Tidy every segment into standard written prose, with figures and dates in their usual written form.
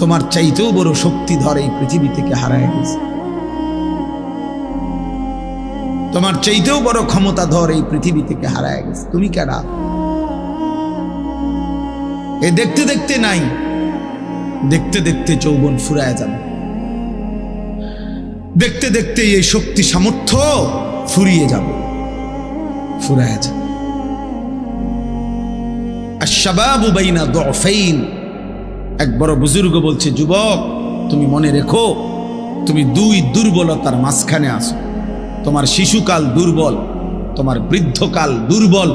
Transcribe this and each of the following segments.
তোমার চাইতেও বড় শক্তিধর এই পৃথিবী থেকে হারায় গেছে, তোমার চাইতেও বড় ক্ষমতাধর এই পৃথিবী থেকে হারায় গেছে। তুমি কেডা? এ দেখতে দেখতে নাই, দেখতে দেখতে যৌবন ফুরায় যাবে, দেখতে দেখতে এই শক্তি সামর্থ্য ফুরিয়ে যাবে, ফুরায় যাবে। আশ-শাবাবু বাইনা দু'ফাইন, এক বড় বুজুর্গ বলছে, যুবক তুমি মনে রেখো, তুমি দুই দুর্বলতার মাঝখানে আছো। তোমার শিশুকাল দুর্বল, তোমার বৃদ্ধকাল দুর্বল,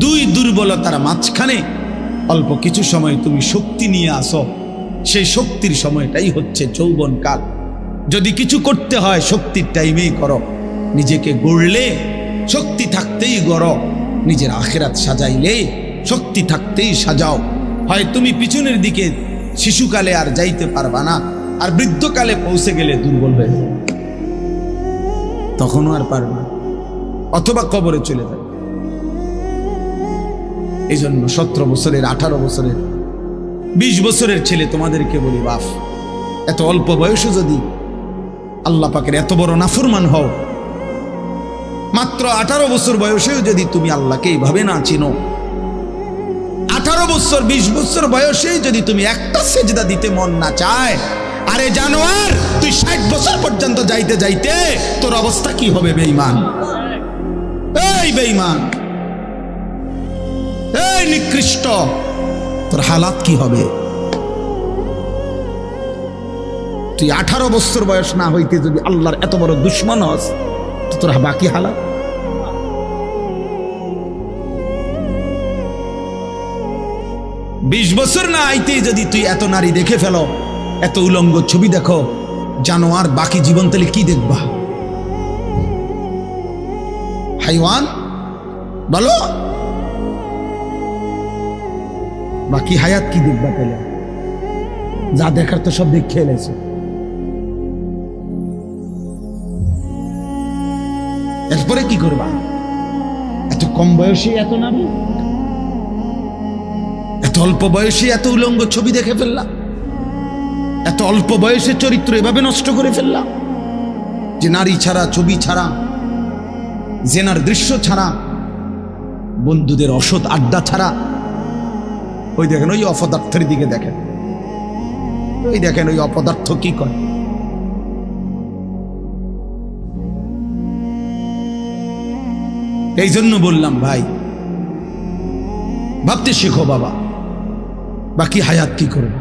দুই দুর্বলতার মাঝখানে অল্প কিছু সময় তুমি শক্তি নিয়ে আসো। সেই শক্তির সময়টাই হচ্ছে যৌবনকাল। যদি কিছু করতে হয় শক্তির টাইমেই করো। নিজেকে গড়লে শক্তি থাকতেই গড়ো, নিজের আখিরাত সাজাইলে শক্তি থাকতেই সাজাও। হয় তুমি পিছনের দিকে শিশুকালে আর যাইতে পারবা না, আর বৃদ্ধকালে পৌঁছে গেলে দুর্বল হয়ে যাবে, তখনও আর পারবা না, অথবা কবরে চলে যাবে। এই জন্য 17 বছরের, 18 বছরের, 20 বছরের ছেলে তোমাদেরকে বলি, বাপ এত অল্প বয়সে যদি আল্লাহ পাকের এত বড় নাফরমান হও, মাত্র 18 বছর বয়সেও যদি তুমি আল্লাহকে এইভাবে না চিনো, 18 বছর 20 বছর বয়সেই যদি তুমি একটা সেজদা দিতে মন না চায়, আরে জানোয়ার তুই 60 বছর পর্যন্ত যাইতে যাইতে তোর অবস্থা কি হবে? বেঈমান, এই বেঈমান, এই নিকৃষ্ট, তোর হালাত কি হবে? তুই 18 বছর বয়স না হইতে যদি আল্লাহর এত বড় দুশ্মন হস, তো তোর বাকি হালাত। বিশ বছর না আইতেই যদি তুই এত নারী দেখে ফেলো, এত উলঙ্গ ছবি দেখো, জানোয়ার, বাকি জীবন তাহলে কি দেখবা? হাইওয়ান বলো, বাকি হায়াত কি দেখবা? তাহলে যা দেখার তো সব দেখে এলেছে। এরপরে কি করবা? এত কম বয়সে এত নারী, এত অল্প বয়সে এত উলঙ্গ ছবি দেখে ফেললাম, এত অল্প বয়সে চরিত্র এভাবে নষ্ট করে ফেললাম যে নারী ছাড়া, ছবি ছাড়া, জেনার দৃশ্য ছাড়া, বন্ধুদের অসৎ আড্ডা ছাড়া। ওই দেখেন, ওই অপদার্থের দিকে দেখেন, ওই দেখেন ওই অপদার্থ কি করে। এই জন্য বললাম ভাই, ভাবতে শেখো বাবা, বাকি হায়াত কি করবে,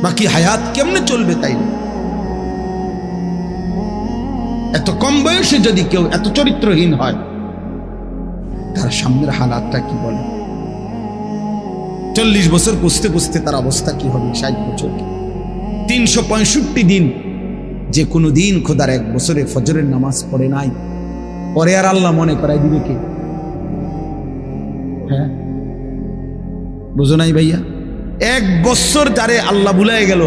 বাকি হায়াত কেমনে চলবে। তাই না, এত কম বয়সে যদি কেউ এত চরিত্রহীন হয়, তার সামনের হালাতটা কি বলে? 40 বছর পুষতে পুষতে তার অবস্থা কি হবে? 60 বছর, 365 দিন, যে কোনো দিন খোদার 1 বছরে ফজরের নামাজ পড়ে নাই, পরে আর আল্লাহ মনে করাই দিবে কে? হ্যাঁ, বুঝো নাই ভাইয়া? 1 বছর যারে আল্লাহ ভুলাই গেল,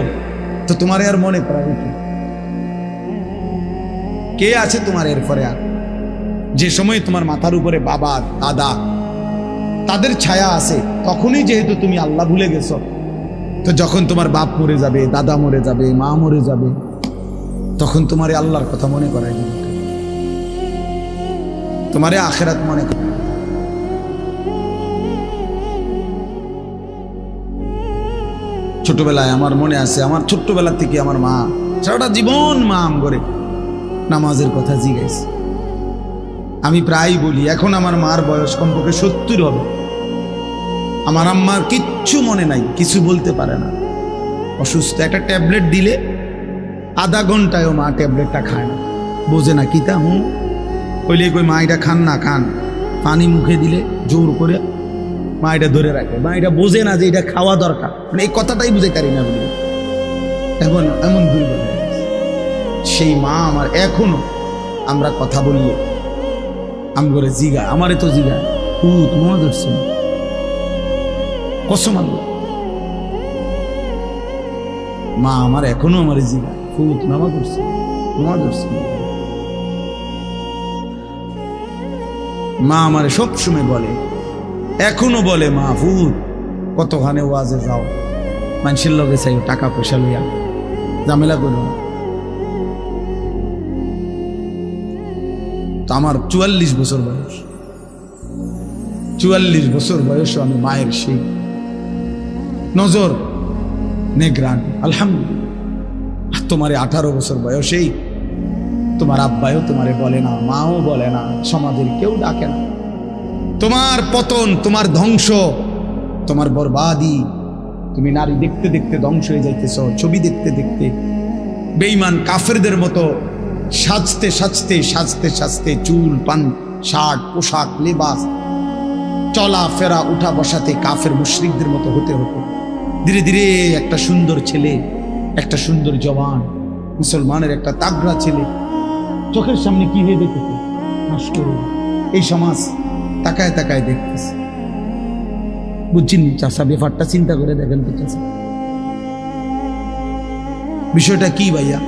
তো তোমার আর মনে করাবে কে? কে আছে তোমার এরপরে? আর যে সময় তোমার মাথার উপরে বাবা, দাদা, তাদের ছায়া আছে, তখনই যেহেতু তুমি আল্লাহ ভুলে গেছো, তো যখন তোমার বাপ মরে যাবে, দাদা মরে যাবে, মা মরে যাবে, তখন তোমারে আল্লাহর কথা মনে করাই দিবে, তোমারে আখিরাত মনে কর। ছোটবেলায় আমার মনে আছে, আমার ছোট্টবেলা থেকে আমার মা সারাটা জীবন মা আম করে নামাজের কথা জিজ্ঞাসা। আমি প্রায় বলি, এখন আমার মার বয়স কমপক্ষে 70 হবে, আমার আম্মার কিচ্ছু মনে নাই, কিছু বলতে পারে না, অসুস্থ। একটা ট্যাবলেট দিলে আধা ঘন্টায়ও মা ট্যাবলেটটা খায় না, বোঝে না কিতা কইলে কই মা এটা খান না, খান। পানি মুখে দিলে জোর করে মা এটা ধরে রাখে, মা এটা বোঝে না যে এটা খাওয়া দরকার, মানে এই কথাটাই বুঝে পারি না বলি। এখন এমন দুর্বল হয়ে গেছে সেই মা আমার। এখনো আমরা কথা বললে আমি করে জিগা, আমারে তো জিগা, তোমার ধরছে কসম আল্লাহ, মা আমার এখনো আমার জিগা, নামা ধরছে, তোমার ধরছে। মা আমারে সবসময় বলে, এখনো বলে, মা ফুত কতখানে ওয়াজে যাও, মানুষের লগে চাই টাকা পয়সা লইয়া ঝামেলা করো না। তো আমার 44 বছর বয়স, 44 বছর বয়সে আমি মায়ের সেই নজর নেগ্রান আলহামদুলিল্লাহ। তোমার 18 বছর বয়সেই তোমার আব্বাও তোমারে বলে না, মাও বলে না, সমাজের কেউ ডাকে না। তোমার পতন, তোমার ধ্বংস, তোমার বরবাদি, তুমি নারী দেখতে দেখতে ধ্বংস হয়ে যাইতেছ, ছবি দেখতে দেখতে বেঈমান কাফেরদের মতো সাজতে সাজতে সাজতে সাজতে চুল পান শার্ট পোশাক লেবাস চলা ফেরা উঠা বসাতে কাফের মুশরিকদের মতো হতে হতো। ধীরে ধীরে একটা সুন্দর ছেলে, একটা সুন্দর জওয়ান মুসলমানের একটা তাগড়া ছেলে চোখের সামনে কি হয়ে দেখতেছে, নষ্ট এই সমাজ তাকায় তাকায় দেখতেছে। বুঝছেন চাষা, ব্যাপারটা চিন্তা করে দেখেন তো চাষা, বিষয়টা কি ভাইয়া?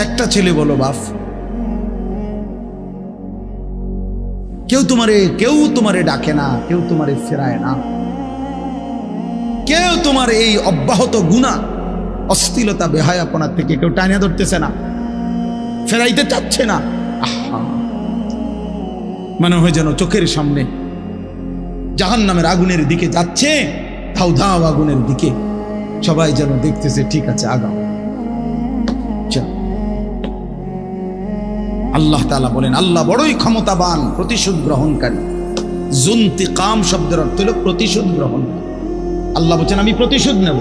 একটা ছেলে বলো বাপ, কেউ তোমারে ডাকে না, কেউ তোমারে ফেরায় না, কেউ তোমার এই অব্যাহত গুনাহ অশ্লীলতা বেহায়াপনা থেকে কেউ টানিয়া ধরতেছে না, ফেরাইতে চাচ্ছে না। মনে হয় যেন চোখের সামনে জাহান্নামের আগুনের দিকে যাচ্ছে, ধাও ধাও আগুনের দিকে, সবাই যেন দেখতেছে ঠিক আছে আগাও। আল্লাহ তাআলা বলেন, আল্লাহ বড়ই ক্ষমতাবান, প্রতিশোধ গ্রহণকারী। যুনতিকাম শব্দের অর্থ হলো প্রতিশোধ গ্রহণ। আল্লাহ বলছেন আমি প্রতিশোধ নেব,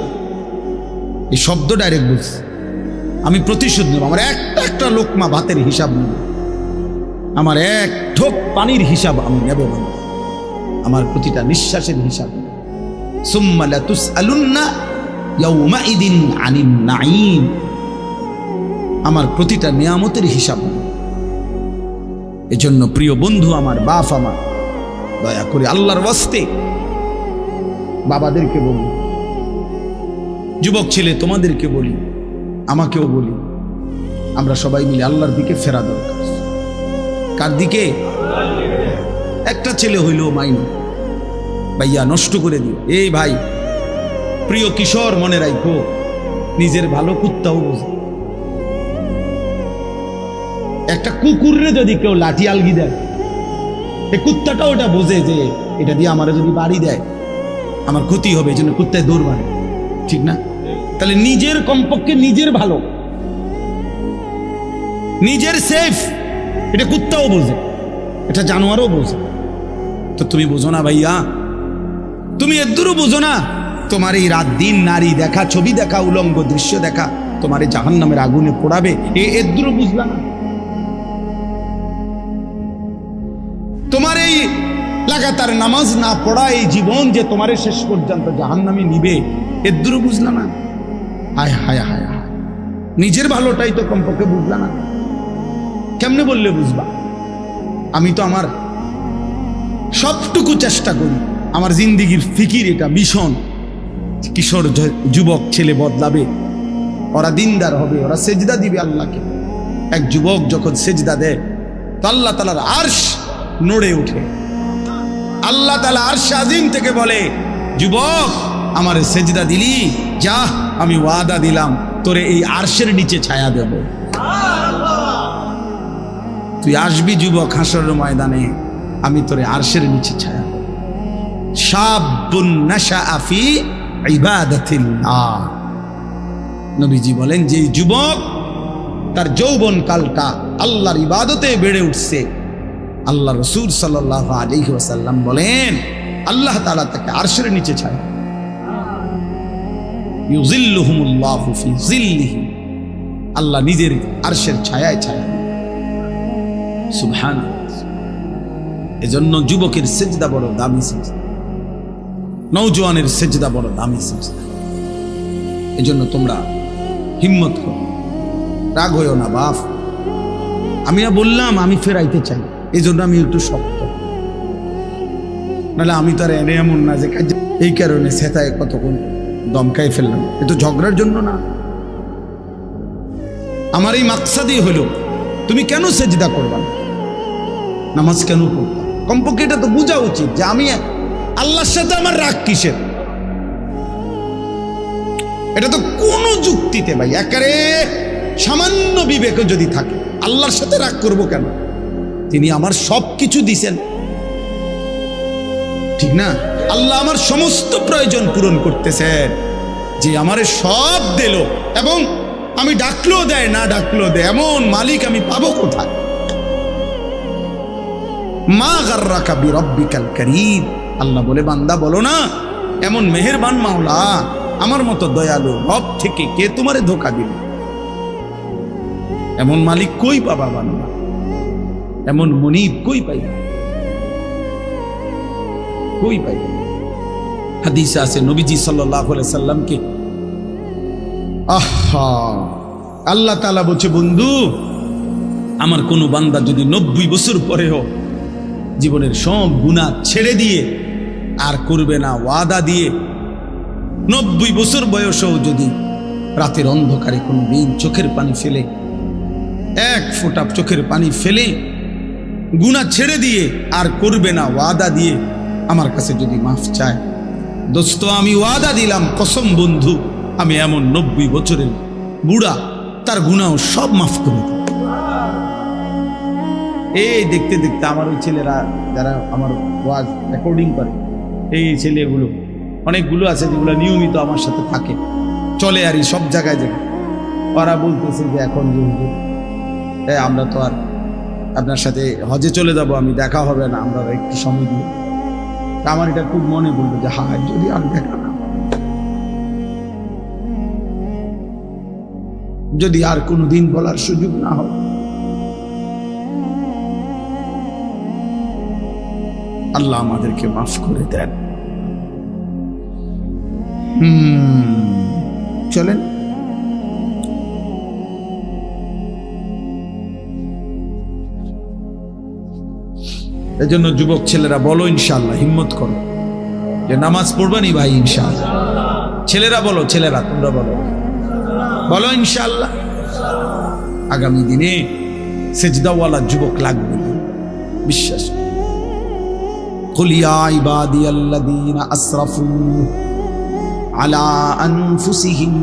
এই শব্দ ডাইরেক্ট বলছে, আমি প্রতিশোধ নেব। আমার একটা লোকমা ভাতের হিসাব নেব, আমার এক ঢোক পানির হিসাব আমি নেব, আমার প্রতিটা নিঃশ্বাসের হিসাব। সুম্মা লাতুসআলুন্না ইয়াউমাইদিন আনিন নাঈম, আমার প্রতিটা নিয়ামতের হিসাব। এজন্য প্রিয় বন্ধু আমার, বাপ আমার, দয়া করে আল্লাহর ওয়াস্তে বাবাদেরকে বলি, যুবক ছেলে তোমাদেরকে বলি, আমাকেও বলি, আমরা সবাই মিলে আল্লাহর দিকে ফেরা দরকার। কার দিকে? একটা ছেলে হইলেও মাইনো ভাইয়া নষ্ট করে দিও। এই ভাই, প্রিয় কিশোর, মনে রাখো নিজের ভালো কুত্তাও বোঝে। একটা কুকুররে যদি কেউ লাঠি আলগি দেয়, এই কুত্তাটা ওটা বোঝে যে এটা দিয়ে আমার যদি বাড়ি দেয় আমার ক্ষতি হবে, এই জন্য কুত্তায় দৌড় মারে, ঠিক না? তাহলে নিজের কমপক্ষে নিজের ভালো, নিজের সেফ, এটা কুত্তাও বোঝে, এটা জানোয়ারও বোঝে। তো তুমি বোঝো না ভাইয়া, তুমি এদুরও বোঝো না? তোমার এই রাত দিন নারী দেখা, ছবি দেখা, উলঙ্গ দৃশ্য দেখা তোমার এই জাহান্নামের আগুনে পোড়াবে, এদুরও বুঝলা না? তোমার এই লাগাতার নামাজ না পড়া এই জীবন যে তোমারে শেষ পর্যন্ত জাহান্নামে নিবে, এদুরও বুঝলা না? হায় হায় হায় হায়, নিজের ভালোটাই তো কমপক্ষে বুঝলা না। কেমনে বললে বুঝবা? আমি তো আমার সবটুকু চেষ্টা করি, আমার জিন্দিগির ফিকির এটা মিশন, কিশোর যুবক ছেলে বদলাবে, ওরা দিনদার হবে, ওরা সেজদা দিবে আল্লাহকে। এক যুবক যখন সেজদা দেয় তো আল্লাহ তাআলার আরশ নড়ে ওঠে। আল্লাহ তাআলা আরশ আজিম থেকে বলে, যুবক আমার সেজদা দিলি, যা আমি ওয়াদা দিলাম তোরে এই আরশের নিচে ছায়া দেব। তুই আসবি যুবক হাসরের ময়দানে, আমি তোরে আরশের নিচে ছায়া দেব। শাবুন নাশাআ ফি ইবাদাতিল্লাহ, নবীজি বলেন যে যুবক তার যৌবন কালটা আল্লাহর ইবাদতে বেড়ে উঠছে, আল্লাহ রাসূল সাল্লাল্লাহু আলাইহি ওয়াসাল্লাম বলেন আল্লাহ তাআলা তাকে আরশের নিচে ছায়া, ইউযিল্লুহুমুল্লাহু ফি যিল্লিহি, আল্লাহ নিজের আরশের ছায়ায় ছায়া। সুবহানাল্লাহ। এজন্য যুবকের সেজদা বড় দামি সেজদা, নওজোয়ানের সেজদা বড় দামি সেজদা। এজন্য তোমরা হিম্মত করো, রাগ হইও না বাপ। আমি না বললাম আমি ফেরাইতে চাই, এই জন্য আমি একটু শক্ত, নাহলে আমি তো আর এমন না যে এই কারণে সেতায় কতক্ষণ দমকাই ফেললাম। এ তো ঝগড়ার জন্য না, আমার এই মাকসাদই হলো তুমি কেন সেজদা করবা না, নামাজ কেন পড়বা? কমপক্ষে এটা তো বোঝা উচিত যে আমি আল্লাহর সাথে আমার রাগ কিসের। এটা তো কোনো যুক্তিতে ভাই একেবারে সামান্য বিবেকে যদি থাকে, আল্লাহর সাথে রাগ করব কেন? তিনি আমার সব কিছু দিছেন, ঠিক না? আল্লাহ আমার সমস্ত প্রয়োজন পূরণ করতেছেন, যে আমারে সব দিল এবং আমি ডাকলেও দেয় না ডাকলেও দেয়, এমন মালিক আমি পাবো কোথায়? মা গাররাকা বিরব্বিকাল কারীম, আল্লাহ বলে বান্দা বলো না এমন মেহেরবান মাওলা আমার মতো দয়ালু রব থেকে কে তোমারে ধোঁকা দিল? এমন মালিক কই পাবা বান্দা, এমন মুনিব কই পাইবা, কই পাইবা? হাদিসে আছে নবীজি সাল্লাল্লাহু আলাইহি সাল্লামকে আল্লাহ তাআলা বলছে, বন্ধু আমার কোন বান্দা যদি 90 বছর পরেও জীবনের সব গুনাহ ছেড়ে দিয়ে আর করবে না ওয়াদা দিয়ে, 90 বছর বয়সেও যদি রাতের অন্ধকারে কোনো দিন চোখের পানি ফেলে, এক ফোঁটা চোখের পানি ফেলে গুনাহ ছেড়ে দিয়ে আর করবে না ওয়াদা দিয়ে আমার কাছে যদি মাফ চায়, দোস্ত আমি ওয়াদা দিলাম কসম বন্ধু, আমি এমন 90 বছরের বুড়া তার গুনাহ সব মাফ করে দেব। এই দেখতে দেখতে আমার ওই ছেলেরা যারা আমার ওয়াজ রেকর্ডিং করে, এই ছেলেগুলো অনেকগুলো আছে যেগুলো নিয়মিত আমার সাথে থাকে, চলে আর সব জায়গায় জায়গায়, ওরা বলতেছে যে এখন যে আমরা তো আর আপনার সাথে হজে চলে যাব, আমি দেখা হবে না, আমরা একটু সময় দিই। আমার এটা খুব মনে পড়লো যে হায় যদি আর দেখা না, যদি আর কোনো দিন বলার সুযোগ না হয়। আল্লাহ আমাদেরকে মাফ করে দেন। চলেন এজন্য যুবক ছেলেরা বলো ইনশাআল্লাহ, হিম্মত করো যে নামাজ পড়বানি ভাই ইনশাআল্লাহ। ছেলেরা বলো, ছেলেরা তোমরা বলো, বলো ইনশাআল্লাহ। আগামী দিনে সেজদাওয়ালা যুবক লাগবে, বিশ্বাস। কুল ইয়া ইবাদিয়াল্লাযীনা আসরাফু আলা আনফুসিহিম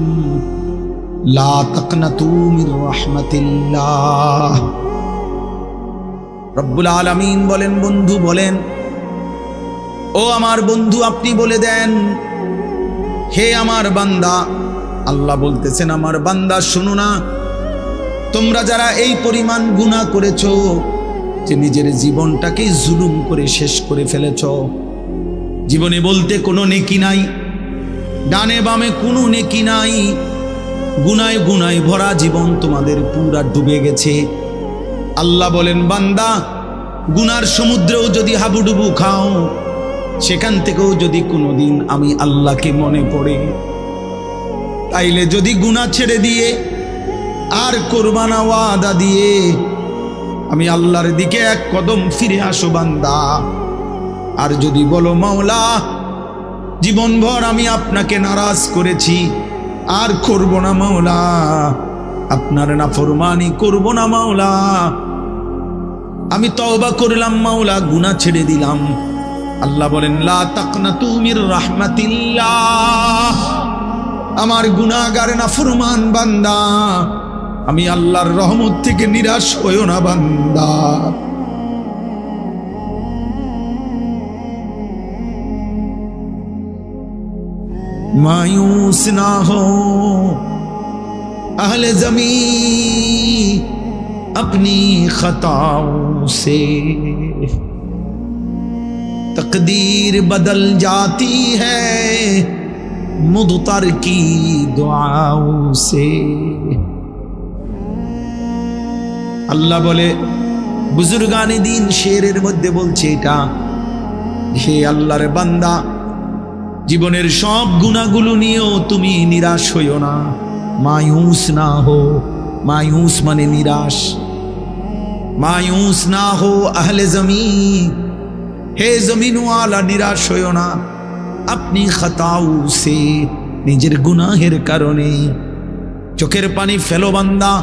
লা তাকনাতু মির রাহমাতিল্লাহ। রব্বুল আলামিন বলেন, বন্ধু বলেন, ও আমার বন্ধু আপনি বলে দেন, হে আমার বান্দা, আল্লাহ বলতেছেন আমার বান্দা শোনো না, তোমরা যারা এই পরিমাণ গুনাহ করেছো যে নিজের জীবনটাকে জুলুম করে শেষ করে ফেলেছ, জীবনে বলতে কোনো নেকি নাই, ডানে বামে কোনো নেকি নাই, গুনায় গুনায় ভরা জীবন তোমাদের পুরা ডুবে গেছে। আল্লাহ বলেন বান্দা, গুনার সমুদ্রেও যদি হাবুডুবু খাও, সেখান থেকেও যদি কোনোদিন আমি আল্লাহকে মনে পড়ে, তাইলে যদি গুনাহ ছেড়ে দিয়ে আর কোরবানা ওয়াদা দিয়ে আমি আল্লাহর দিকে এক কদম ফিরে আসো বান্দা, আর যদি বলো মাওলা জীবনভর আমি আপনাকে নারাজ করেছি, আর করব না মাওলা, আপনার নাফরমানি করব না মাওলা, আমি তওবা করলাম মাওলা, গুনাহ ছেড়ে দিলাম। আল্লাহ বলেন লা তাকনাতু মির রাহমাতিল্লাহ, আমার গুনাহগার নাফরমান বান্দা, আমি আল্লাহর রহমত থেকে নিরাশ হইও না বান্দা। मायूस ना हो अहले ज़मीं अपनी खताओं से, तकदीर बदल जाती है मुदतर की दुआओं से। আল্লাহ বলে বুজুর্গানে দিন শেরের মধ্যে বলছে এটা, হে আল্লাহর বান্দা জীবনের সব গুনাহগুলো নিয়েও তুমি নিরাশ হইও না, মায়ুস না হো, মায়ুস মানে নিরাশ, মায়ুস না হো আহলে জমিন, হে জমিনওয়ালা নিরাশ হইও না, আপনি খতাউ সে, নিজের গুনাহের কারণে চোখের পানি ফেলো বান্দা,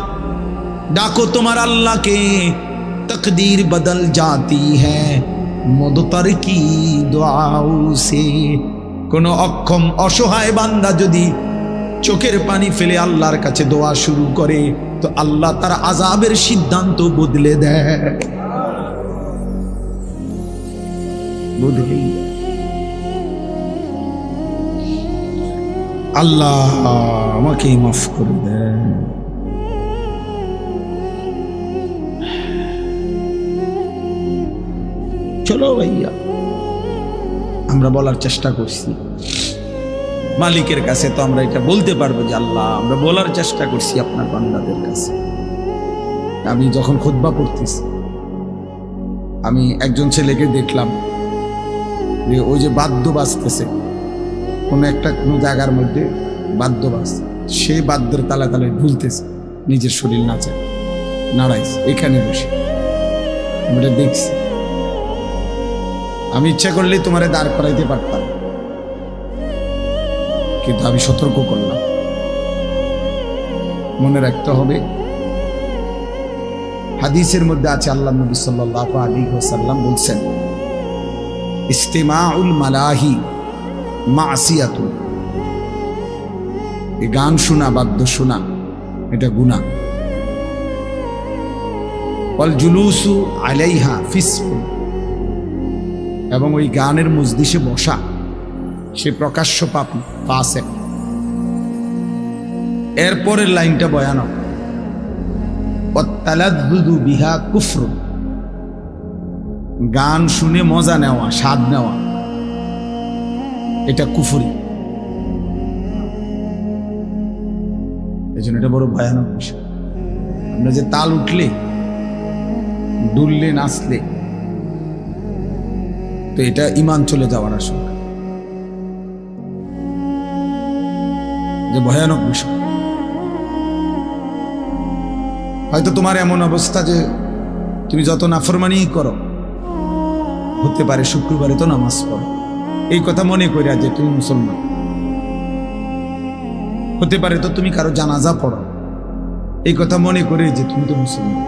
ডাকো তোমার আল্লাহকে, তকদীর বদল জাতি হ্যায় মুদতার কি দুআও সে। কোন অক্ষম অসহায় বান্দা যদি চোখের পানি ফেলে আল্লাহর কাছে দোয়া শুরু করে, তো আল্লাহ তার আযাবের সিদ্ধান্ত বদলে দেয়, বদলেই দেয়। আল্লাহ আমাকে মাফ করে দেয়। চলো ভাইয়া, আমরা বলার চেষ্টা করছি মালিকের কাছে, তো আমরা এটা বলতে পারবো যে আল্লাহ আমরা বলার চেষ্টা করছি আপনার বান্দাদের কাছে। আমি যখন খুতবা পড়তেছি, আমি একজন ছেলেকে দেখলাম যে ওই যে বাদ্য বাজতেছে, কোনো জায়গার মধ্যে বাদ্য বাজছে, সে বাদ্যের তালে তালে ঢুলতেছে, নিজের শরীর নাচে নাড়াইছে এখানে বসে, আমরা দেখছি। আমি ইচ্ছা করলে তোমারে দাঁড় করাইতে পারতাম, কিন্তু আমি সতর্ক করলাম। মনে রাখতে হবে, হাদিসের মধ্যে আছে আল্লাহ নবী সাল্লাল্লাহু আলাইহি ওয়াসাল্লাম বলছেন, ইস্তিমাউল মালাহি মাসিয়াতুন, এই গান শোনা, বাদ্য শোনা, এটা গুনাহ। ওয়াল জুলুসু আলাইহা ফিসকুন, এবং ওই গানের মজলিসে বসা সে প্রকাশ্য পাপী, ফাসিক। এরপরের লাইনটা ভয়ানক, ওয়াত্তালাদ্দুদু বিহা কুফরুন, গান শুনে মজা নেওয়া, স্বাদ নেওয়া, এটা কুফরি। এই জন্য এটা বড় ভয়ানক বিষয়। আমরা যে তাল উঠলে, দুললে, নাচলে, তো এটা ঈমান চলে যাওয়ার আশঙ্কা, যে ভয়ানক বিষয়। হয়তো তোমার এমন অবস্থা যে তুমি যত নাফরমানি করো, হতে পারে শুক্রবারে তো নামাজ পড়ো, এই কথা মনে করিয়া যে তুমি মুসলমান। হতে পারে তো তুমি কারো জানাজা পড়ো, এই কথা মনে করে যে তুমি তো মুসলমান।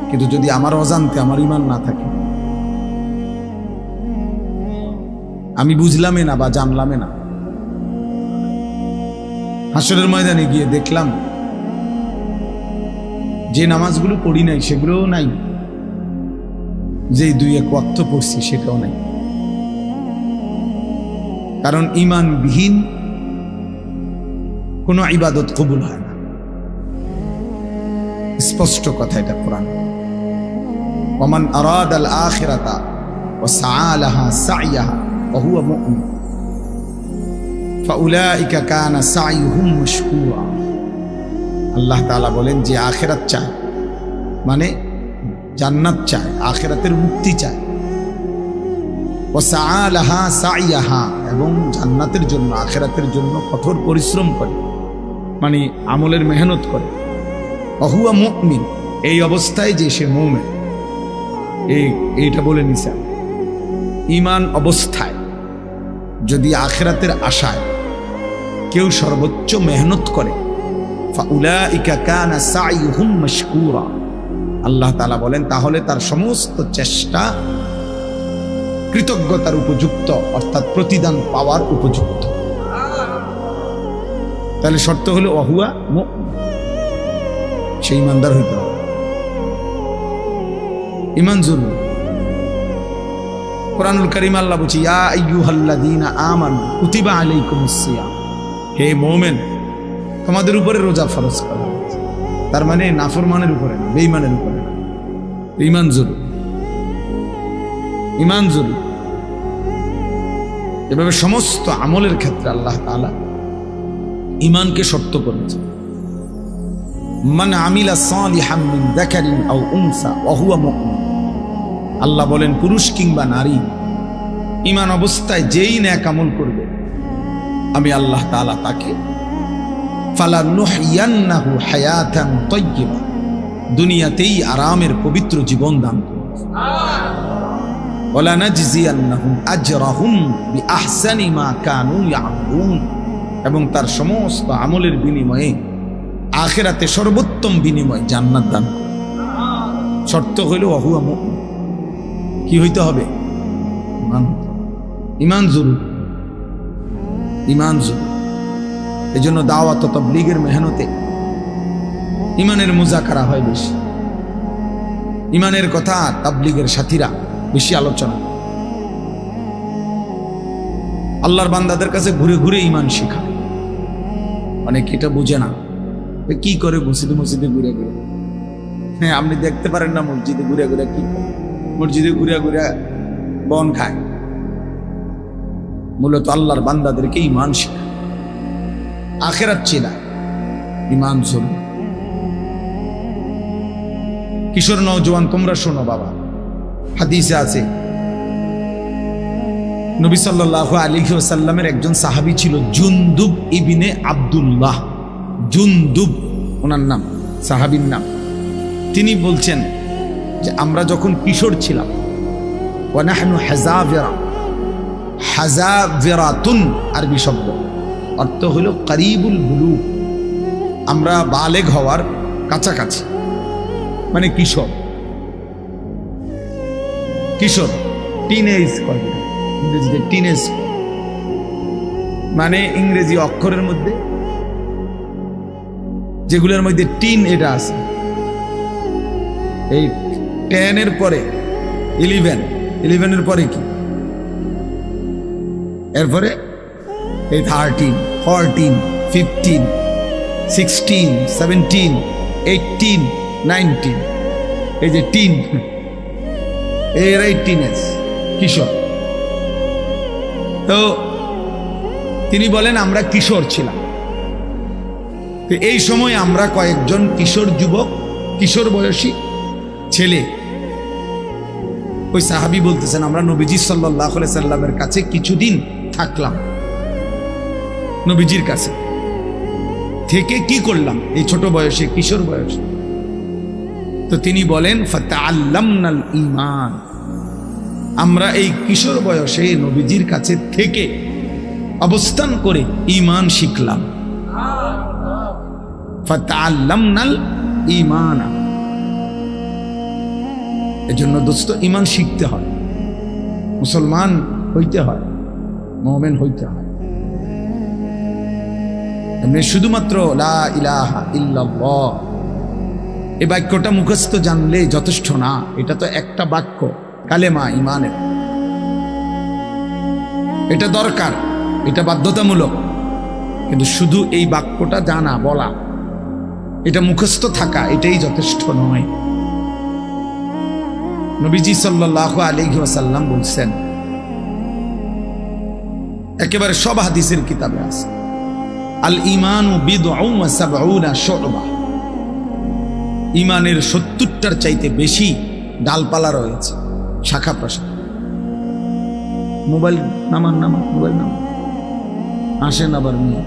কিন্তু যদি আমার অজান্তে আমার ঈমান না থাকে, আমি বুঝলামে না বা জানলামে না, হাসরের ময়দানে গিয়ে দেখলাম যে নামাজগুলো পড়ি নাই সেগুলোও নাই, যে দুই এক ওয়াক্ত পড়ছি সেটাও নাই। কারণ ঈমানবিহীন কোনো ইবাদত কবুল হয় না, স্পষ্ট কথা এটা কোরআন। ওমান আরাদাল আখিরাতা ওয়া সাআ লাহা সাইয়াহা ওয়া হুয়া মুমিন ফাউলাইকা কানা সাইয়ুহুম মাশকুরা। আল্লাহ তাআলা বলেন, যে আখিরাত চায়, মানে জান্নাত চায়, আখিরাতের মুক্তি চায়, ওয়া সাআ লাহা সাইয়াহা, এবং জান্নাতের জন্য, আখিরাতের জন্য কঠোর পরিশ্রম করে, মানে আমলের মেহনত করে, ওয়া হুয়া মুমিন, এই অবস্থায় যে সে মুমিন। এইটা বলে নিছেন, ঈমান অবস্থায় যদি আখিরাতের আশায় কেউ সর্বোচ্চ মেহনত করে, ফাউলাইকা কানা সাইয়ুহুম মাশকুরা, আল্লাহ তাআলা বলেন তাহলে তার সমস্ত চেষ্টা কৃতজ্ঞতার উপযুক্ত, অর্থাৎ প্রতিদান পাওয়ার উপযুক্ত। তাহলে শর্ত হলো ওয়া হুয়া মুমিন, সেই ইমানদার হইতে হবে। ঈমান জরুরি। কুরআনুল কারীম আল্লাহ বলছে, ইয়া আইয়ুহাল্লাযীনা আমানু কুতিবা আলাইকুমুস সিয়াম, হে মুমিন তোমাদের উপরে রোজা ফরজ করা হয়েছে। তার মানে নাফরমানের উপরে না, বেঈমানের উপরে না। ঈমান জরুরি, ঈমান জরুরি। এভাবে সমস্ত আমলের ক্ষেত্রে আল্লাহ তাআলা ঈমানকে শর্ত করেছে। মান আমিলা সালিহাম মিন যাকারিন আও উনসা ওয়া হুয়া মুমিন, আল্লাহ বলেন পুরুষ কিংবা নারী ঈমান অবস্থায় যেই নেক আমল করবে, আমি আল্লাহ তাআলা তাকে ফালানুহইয়ান্নাহু হায়াতান তাইয়্যিবা, দুনিয়াতেই আরামের পবিত্র জীবন দান করব। ওয়ালা নাজজিয়ান্নাহুম আজরাহুম বিআহসানি মা কানু ইয়ামালুন, এবং তার সমস্ত আমলের বিনিময়ে আখিরাতে সর্বোত্তম বিনিময় জান্নাত দান করব। শর্ত হইল ওয়া হুয়া মুমিন। কি হইতে হবে? ঈমান। ঈমান জরুরি, ঈমান জরুরি। এই জন্য দাওয়াত ও তাবলীগের মেহনতে ইমানের মুজাকারা হয় বেশি, ইমানের কথা তাবলীগের সাথীরা বেশি আলোচনা। আল্লাহর বান্দাদের কাছে ঘুরে ঘুরে ইমান শেখা, অনেক এটা বুঝে না, কি করে মসজিদে মসজিদে ঘুরে ঘুরে। হ্যাঁ, আপনি দেখতে পারেন না মসজিদে ঘুরে ঘুরে কি করে, মসজিদে ঘুরে ঘুরে বন খায়। মূলত আল্লাহর বান্দাদেরকে ইমান শেখা, আখিরাত চেনা, ইমান শোনো। কিশোর নওজোয়ান তোমরা শোনো বাবা, হাদিসে আছে নবী সাল্লাল্লাহু আলাইহি ওয়াসাল্লামের একজন সাহাবী ছিল জুনদুব ইবনে আব্দুল্লাহ। জুনদুব ওনার নাম, সাহাবীর নাম। তিনি বলছেন যে আমরা যখন কিশোর ছিলাম, ওয়া নাহনু হাযাবিরা, হাযাবিরাতুন আরবি শব্দ, অর্থ হলো করিবুল বুলুগ, আমরা বালেগ হওয়ার কাছাকাছি, মানে কিশোর। কিশোর টিনেজ করে, ইংরেজিতে টিনেজ, মানে ইংরেজি অক্ষরের মধ্যে যেগুলোর মধ্যে টিন এটা আছে, এই 10 এর পরে 11 পরে কি, এরপরে এই 13, 14, 15, 16, 17, 18, 19, এই যে টিন, এরাই টিনেজ, কিশোর। তো তিনি বলেন আমরা কিশোর ছিলাম। তো এই সময় আমরা কয়েকজন কিশোর যুবক, কিশোর বয়সী ছেলে, ওই সাহাবী বলতেছেন আমরা নবীজি সাল্লাল্লাহু আলাইহি সাল্লামের কাছে কিছুদিন থাকলাম। নবীজির কাছে থেকে কি করলাম এই ছোট বয়সে, কিশোর বয়সে? তো তিনি বলেন ফাতাআল্লামনাল ঈমান, আমরা এই কিশোর বয়সে নবীজির কাছে থেকে অবস্থান করে ঈমান শিখলাম। ফাতাআল্লামনাল ঈমান, এজন্য দোস্ত ঈমান শিখতে হয়, মুসলমান হইতে হয়, মুমিন হইতে হয়। এমনি শুধুমাত্র লা ইলাহা ইল্লাল্লাহ এই বাক্যটা মুখস্থ জানলে যথেষ্ট না। এটা তো একটা বাক্য, কালেমা ঈমানের, এটা দরকার, এটা বাধ্যতামূলক। কিন্তু শুধু এই বাক্যটা জানা, বলা, এটা মুখস্থ থাকা, এটাই যথেষ্ট নয়। নবীজি সাল্লাল্লাহু আলাইহি ওয়াসাল্লাম বলছেন, একেবারে সব হাদিসের কিতাবে আছে, আল ঈমানু বিদউন ওয়া সাবউনা শু'বা, ঈমানের 70টার চাইতে বেশি ডালপালা রয়েছে, শাখা প্রশাখা। মোবাইল নামান, মোবাইল নামান, আসেন আবার নিয়ে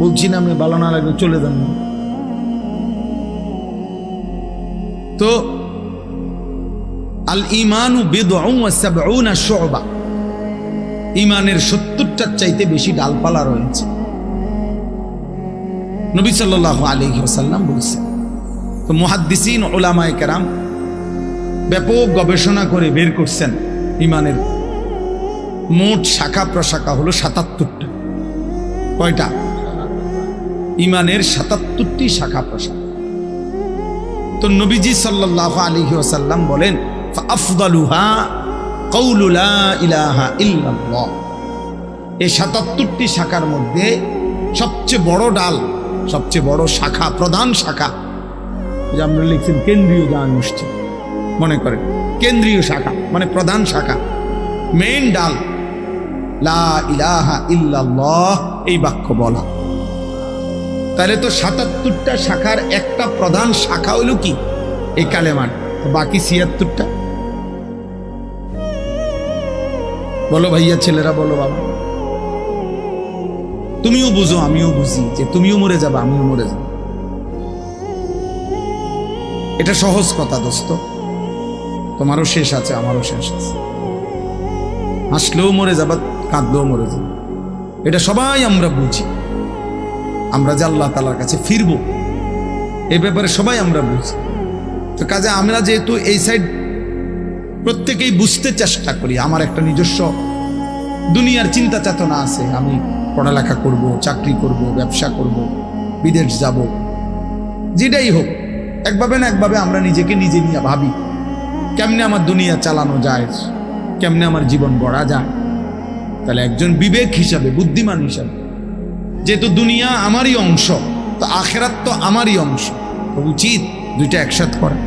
বলছি না, আমি ভালো না লাগলে চলে যান। তো আল ঈমানু বিদউন ওয়া সাবউনা শু'বা, ঈমানের 70টার চাইতে বেশি ডালপালা রয়েছে, নবী সাল্লাল্লাহু আলাইহি ওয়াসাল্লাম বলছেন। তো মুহাদ্দিসিন উলামায়ে কেরাম ব্যাপক গবেষণা করে বের করছেন ঈমানের মোট শাখা প্রশাখা হলো 77টা। কয়টা? ঈমানের 77টি শাখা প্রশাখা। তো নবীজি সাল্লাল্লাহু আলাইহি ওয়াসাল্লাম বলেন ফাআফদালুহা কাউলু লা ইলাহা ইল্লাল্লাহ, এই 77টি শাখার মধ্যে সবচেয়ে বড় ডাল, সবচেয়ে বড় শাখা, প্রধান শাখা, যে আমরা লিখছেন কেন্দ্রীয় জামে মসজিদ, মনে করেন কেন্দ্রীয় শাখা মানে প্রধান শাখা, মেইন ডাল, লা ইলাহা ইল্লাল্লাহ এই বাক্য বলা। তাহলে তো 77টা শাখার একটা প্রধান শাখা হলো কি? এই কালেমা। বাকি 76টা বলো ভাইয়া, ছেলেরা বলো, বাবা তুমিও বুঝো, আমিও বুঝি যে তুমিও মরে যাবে, আমিও মরে যাব। এটা সহজ কথা দোস্ত, তোমারও শেষ আছে, আমারও শেষ আছে, হাসলেও মরে যাবা, কাঁদলেও মরে যাবে, এটা সবাই আমরা বুঝি। আমরা যে আল্লাহ তাআলার কাছে ফিরবো এই ব্যাপারে সবাই আমরা বুঝি। তো কাজে আমরা যেহেতু এই সাইড প্রত্যেকেই বুঝতে চেষ্টা করি, আমার একটা নিজস্ব দুনিয়ার চিন্তা চেতনা আছে, আমি পড়ালেখা করব, চাকরি করব, ব্যবসা করব, বিদেশ যাব, যেটাই হোক একভাবে না একভাবে আমরা নিজেকে নিজে নিয়ে ভাবি কেমনে আমার দুনিয়া চালানো যায়, কেমনে আমার জীবন গড়া যায়। তাহলে একজন বিবেক হিসাবে, বুদ্ধিমান হিসাবে, যেহেতু দুনিয়া আমারই অংশ, তো আখেরাত তো আমারই অংশ, তো উচিত দুইটা একসাথ করা।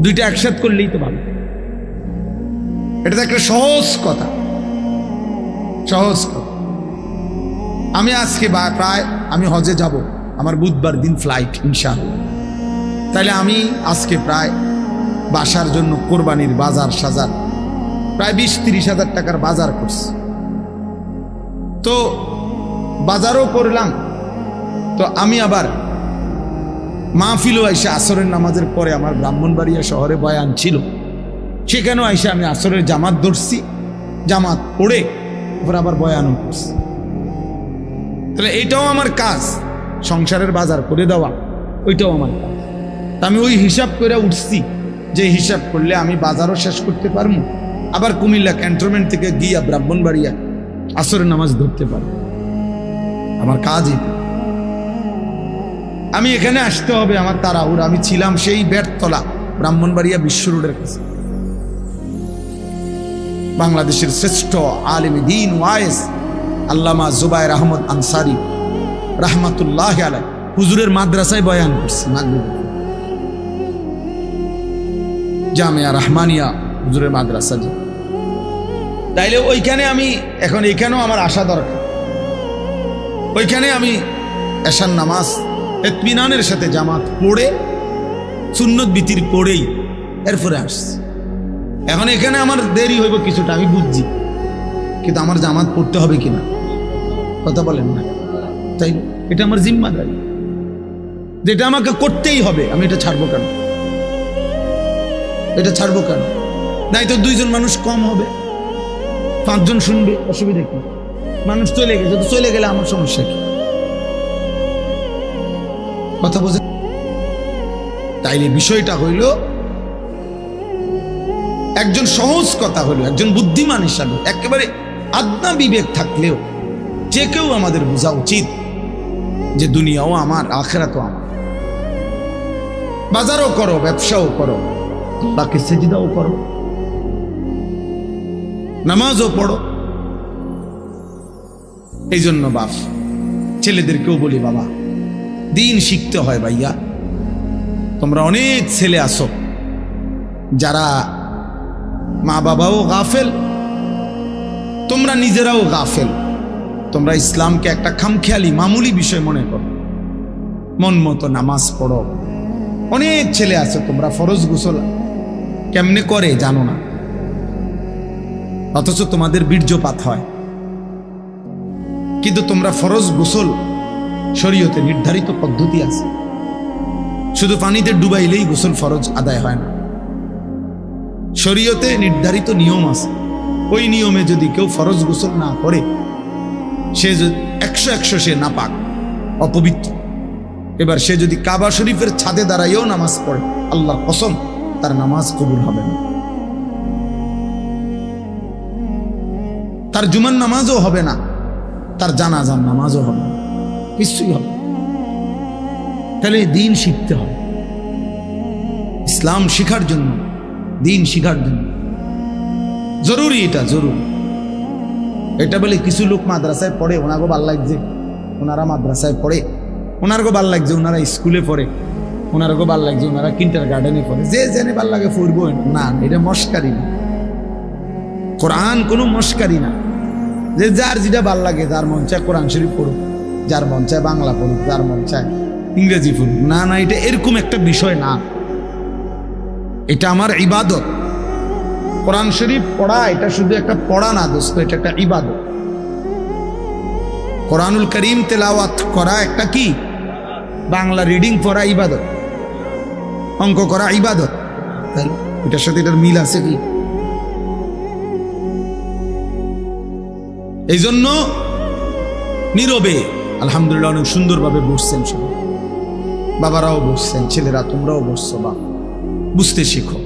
দুইটা একসাথ করলেই তো ভালো। এটা তো একটা সহজ কথা, সহজ কথা। আমি আজকে প্রায় আমি হজে যাব, আমার বুধবার দিন ফ্লাইট ইনশাআল্লাহ। তাইলে আমি আজকে প্রায় বাসার জন্য কোরবানির বাজার সাজার প্রায় 20-30 হাজার টাকার বাজার করছি। তো বাজারও করলাম, তো আমি আবার মাহফিলও আইসা আসরের নামাজের পরে আমার ব্রাহ্মণবাড়িয়া শহরে বয়ান ছিল, সেখানেও আইসা আমি আসরের জামাত ধরছি, জামাত পড়ে তারপর আবার বয়ানও করছি। তাহলে এটাও আমার কাজ, সংসারের বাজার করে দেওয়া, ওইটাও আমার কাজ। আমি ওই হিসাব করে উঠছি যে হিসাব করলে আমি বাজারও শেষ করতে পারবো, আবার কুমিল্লা ক্যান্টনমেন্ট থেকে গিয়া ব্রাহ্মণবাড়িয়া আসরের নামাজ ধরতে পারবো। আমার কাজ এটা। আমি এখানে আসতে হবে, আমার তাড়াহুড়া। আমি ছিলাম সেই বেড়তলা ব্রাহ্মণবাড়িয়া বিশ্ব রোডের কাছে, বাংলাদেশের শ্রেষ্ঠ আলেমে দ্বীন ওয়াইজ আল্লামা জুবায়ের আহমদ আনসারী রাহমাতুল্লাহ আলাইহি হুজুরের মাদ্রাসায় বয়ান করছি, জামিয়া রহমানিয়া হুজুরের মাদ্রাসা। তাইলে ওইখানে আমি এখন, এখানেও আমার আসা দরকার। ওইখানে আমি এশার নামাজ ইতমিনানের সাথে জামাত পড়ে সুন্নত বিতির পড়েই এরপরে আসছি। এখন এখানে আমার দেরি হইব কিছুটা, আমি বুঝছি, কিন্তু আমার জামাত পড়তে হবে কিনা কথা বলেন না। তাই এটা আমার জিম্মাদারি, যেটা আমাকে করতেই হবে। আমি এটা ছাড়বো কেন? এটা ছাড়বো কেন? নাই তো 2 জন মানুষ কম হবে, 5 জন শুনবে, অসুবিধা কি? মানুষ চলে গেছে, তো চলে গেলে আমার সমস্যা কি? কথা বোঝে? তাইলে বিষয়টা হইল, একজন সহজ কথা হইল, একজন বুদ্ধিমান হিসাবে একেবারে আদনা বিবেক থাকলেও যে কেউ আমাদের বোঝা উচিত যে দুনিয়াও আমার, আখিরাতও আমার। বাজারও করো, ব্যবসাও করো, বাকি সেজদাও করো, নামাজও পড়ো। এই জন্য বাপ ছেলেদেরকেও বলি, বাবা দিন শিখতে হয় ভাইয়া। তোমরা অনেক ছেলে আসো যারা মা বাবাও গাফেল, তোমরা নিজেরাও গাফেল। তোমরা ইসলামকে একটা খামখেয়ালি মামুলি বিষয় মনে করো, মন মতো নামাজ পড়ো। অনেক ছেলে আছে তোমরা ফরজ গোসল কেমনে করে জানো না, অথচ তোমাদের বীর্যপাত হয়। কিন্তু তোমরা ফরজ গোসল শরীয়তে নির্ধারিত পদ্ধতি আছে, শুধু পানিতে ডুবাইলেই গোসল ফরজ আদায় হয় না। শরীয়তে নির্ধারিত নিয়ম আছে, ওই নিয়মে যদি কেউ ফরজ গোসল না করে, সে 100 সে নাপাক, অপবিত্র। এবার সে যদি কাবা শরীফের ছাদে দাঁড়াইও নামাজ পড়ে, আল্লাহর কসম তার নামাজ কবুল হবে না, তার জুমার নামাজও হবে না, তার জানাজার নামাজও হবে না, কিছুই হবে। তাহলে দিন শিখতে হবে, ইসলাম শিখার জন্য, দিন শিখার জন্য জরুরি, এটা জরুরি। এটা বলে কিছু লোক মাদ্রাসায় পড়ে, ওনাকে ভাল লাগছে, ওনারা মাদ্রাসায় পড়ে, ওনারকে ভাল লাগছে, ওনারা স্কুলে পড়ে, ওনারকে ভাল লাগছে, ওনারা কিন্টার গার্ডেনে পড়ে, যে জেনে ভাল লাগে পড়বো না। এটা মস্কারি না, কোরআন কোনো মস্কারি না। যে যার যেটা ভাল লাগে, যার মন চায় কোরআন শরীফ পড়ুক, যার মন চায় বাংলা পড়ুক, যার মন চায় ইংরেজি পড়ুক, না না, এটা এরকম একটা বিষয় না। এটা আমার ইবাদত। কোরআন শরীফ পড়া এটা শুধু একটা পড়া না দোস্ত, এটা একটা ইবাদত। কোরআনুল করিম তেলাওয়াত করা একটা কি, বাংলা রিডিং পড়া ইবাদত, অঙ্ক করা ইবাদত। এটার সাথে এটার মিল আছে কি? এই জন্য নীরবে আলহামদুলিল্লাহ অনেক সুন্দরভাবে বসছেন সবাই, বাবারাও বসছেন, ছেলেরা তোমরাও বসছো। বা বুঝতে শিখো,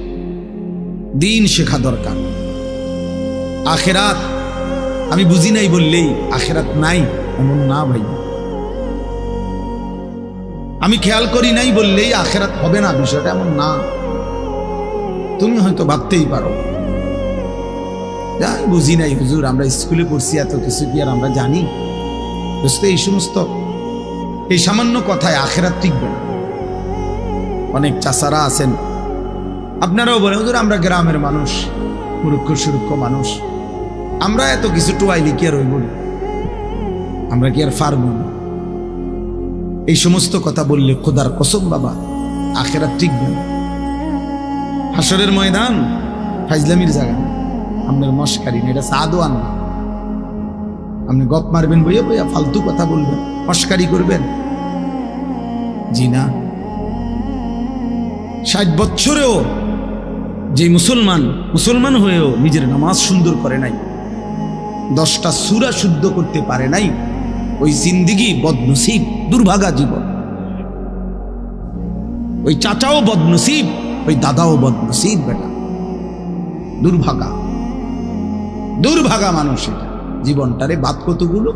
দিন শেখা দরকার। আখেরাত আমি বুঝি নাই বললেই আখেরাত নাই এমন না ভাই। আমি খেয়াল করি নাই বললেই আখেরাত হবে না, বিষয়টা এমন না। তুমি হয়তো ভাবতেই পারো যাই বুঝি নাই হুজুর, আমরা স্কুলে পড়ছি, এত কিছু কি আর আমরা জানি? বুঝতে এই সমস্ত এই সামান্য কথায় আখেরাত টিকবে না। অনেক চাচারা আছেন, আপনারাও বলেন হুজুর আমরা গ্রামের মানুষ, মূর্খ সুরক্ষ মানুষ, আমরা এত কিছু টোয়াইলি কি আর হইব না, আমরা কি আর পারব না? এই সমস্ত কথা বললে খোদার কসম বাবা আখেরাত টিকবে না। হাসরের ময়দান ফাইজলামির জায়গা, আপনার মস্কারি না, এটা সাদওয়ান না। আপনি গপ মারবেন বইয়া বইয়া, ফালতু কথা বলবেন, মস্কারি করবেন, জি না। 60 বছরেও যে মুসলমান হয়েও নিজের নামাজ সুন্দর করে নাই, 10টা সূরা শুদ্ধ করতে পারে নাই, ওই জিন্দেগি বদনসিব, দুর্ভাগা জীবন। ওই চাচাও বদনসিব, ওই দাদাও বদনসিব, বেটা দুর্ভাগা মানুষ। এটা জীবনটারে বাদ কতগুলো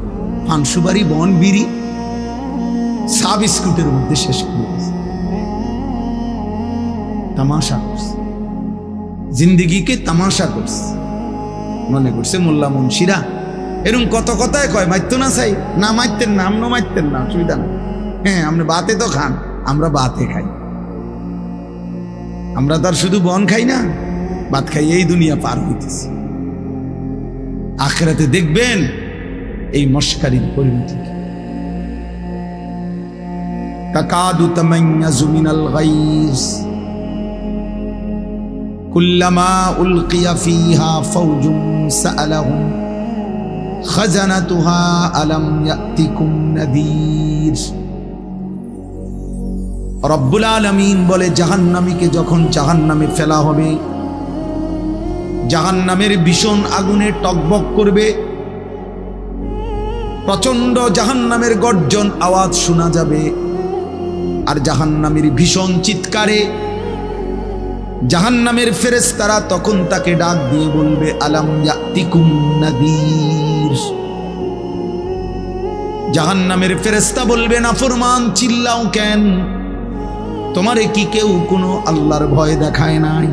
ফানসুবারি বন বিড়ি সা বিস্কুটের মধ্যে শেষ করে দিয়েছে, তামাশা করছে, জিন্দিগিকে তামাশা করছে। মনে করছে মোল্লা মুন্সিরা এরকম কত কথায় কয়, মারতো না চাই না, মারতেন না, আমনো মারতেন না, অসুবিধা না। হ্যাঁ আপনি বাতে তো খান, আমরা বাতে খাই, আমরা তার শুধু বন খাই না, ভাত খাই, এই দুনিয়া পার হইতেছি। আখিরাতে দেখবেন এই মস্কারির পরিণতি। তাকাদু তামাইয়াজু মিনাল গাইজ কুল্লামা উলকিয়া ফিহা ফাওজুন সাআলাহুম খাজানাতুহা আলাম ইয়াতিকুম নাযীর। রব্বুল আলামিন বলে জাহান্নামীকে যখন জাহান্নামে ফেলা হবে, জাহান্নামের ভীষণ আগুনে টকবক করবে, প্রচন্ড জাহান্নামের গর্জন আওয়াজ শোনা যাবে, আর জাহান্নামের ভীষণ চিৎকারে জাহান্নামের ফেরেশতারা তখন তাকে ডাক দিয়ে বলবে আলাম ইয়াতিকুম নাযীর। জাহান্নামের ফেরেশতা বলবে নাফরমান চিল্লাও কেন, তোমারে কি কেউ কোনো আল্লাহর ভয় দেখায় নাই?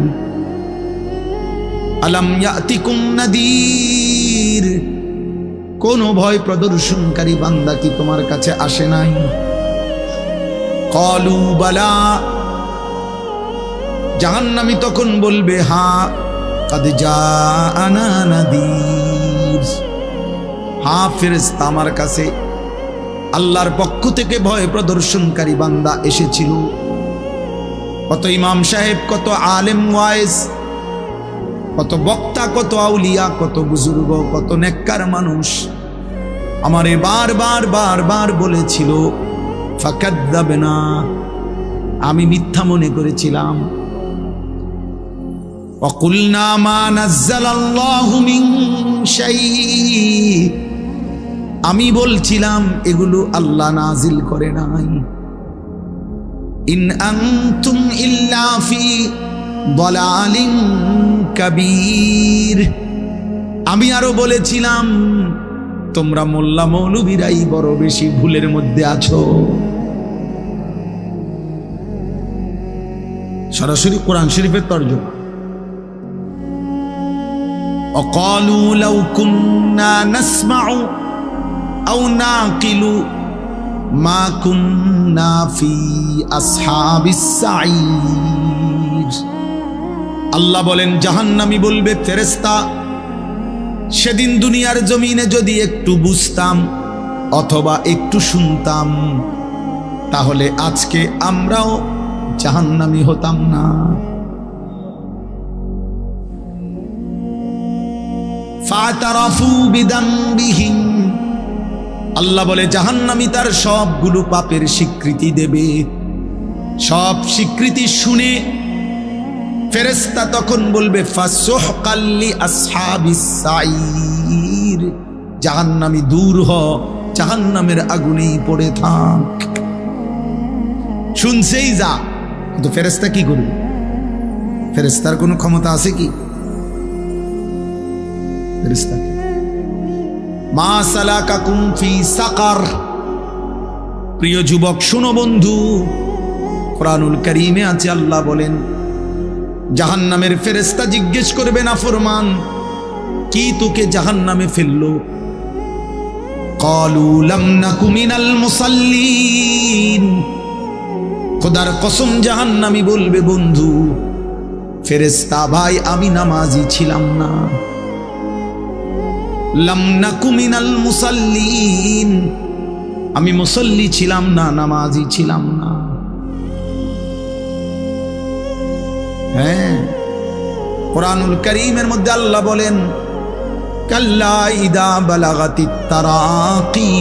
আলাম ইয়াতিকুম নাযীর, কোন ভয় প্রদর্শনকারী বান্দা কি তোমার কাছে আসে নাই? ক্বালু বালা, জাহান্নামী তখন বলবে হ্যাঁ, কাদ জাআনা নাযীর, হ্যাঁ ফেরেশতা আমার কাছে আল্লাহর পক্ষ থেকে ভয় প্রদর্শনকারী বান্দা এসেছিল। কত ইমাম সাহেব, কত আলেম ওয়াইজ, কত বক্তা, কত আউলিয়া, কত বুজুর্গ, কত নেককার মানুষ আমারে বারবার বলেছিল ফাকাদ্দাবনা, আমি মিথ্যা মনে করেছিলাম। ওয়াকুলনা মা নাযালাল্লাহু মিন শাই, আমি বলছিলাম এগুলো আল্লাহ নাজিল করে নাই। ইন আনতুম ইল্লা ফি দালালিন কাবীর, আমি আরো বলেছিলাম তোমরা মোল্লা মৌলবীরাই বড় বেশি ভুলের মধ্যে আছো। সরাসরি কোরআন শরীফের তরজমা। ওয়াকালু লাউ কুন্না নাসমাউ আও নাকিলু মা কুন্না ফি আসহাবিস সাঈর। আল্লাহ বলেন জাহান্নামী বলবে ফেরেশতা, সেদিন দুনিয়ার জমিনে যদি একটু বুঝতাম অথবা একটু শুনতাম, তাহলে আজকে আমরাও জাহান্নামী হতাম না। ফাতারাফু বিদামবিহিম, আল্লাহ বলে জাহান্নামী তার সবগুলো পাপের স্বীকৃতি দেবে। সব স্বীকৃতি শুনে ফেরেশতা তখন বলবে ফাসুহকাল লি আসহাবিস সাঈর, জাহান্নামী দূর হ, জাহান্নামের আগুনেই পড়ে থাক। শুনছেই যা, কিন্তু ফেরেশতা কি করবে? ফেরেশতার কোনো ক্ষমতা আছে কি? ফেরেশতাকে। মা সালাকাকুম ফি সাকার। প্রিয় যুবক শুনো বন্ধু, কোরআনুল কারীমে আছে আল্লাহ বলেন জাহান্নামের ফেরেশতা জিজ্ঞেস করবে নাফরমান, কি তোকে জাহান্নামে ফেললো? ক্বালু লাম নাকু মিনাল মুসাল্লিন। খোদার কসম জাহান্নামী বলবে বন্ধু ফেরেশতা ভাই আমি নামাজি ছিলাম না। লাম নাকু মিনাল মুসাল্লিন, আমি মুসল্লি ছিলাম না, নামাজি ছিলাম না। হ্যাঁ, কোরআনুল কারীমের মধ্যে আল্লাহ বলেন কাল্লা ইদা বালাগাতিত তারাকি।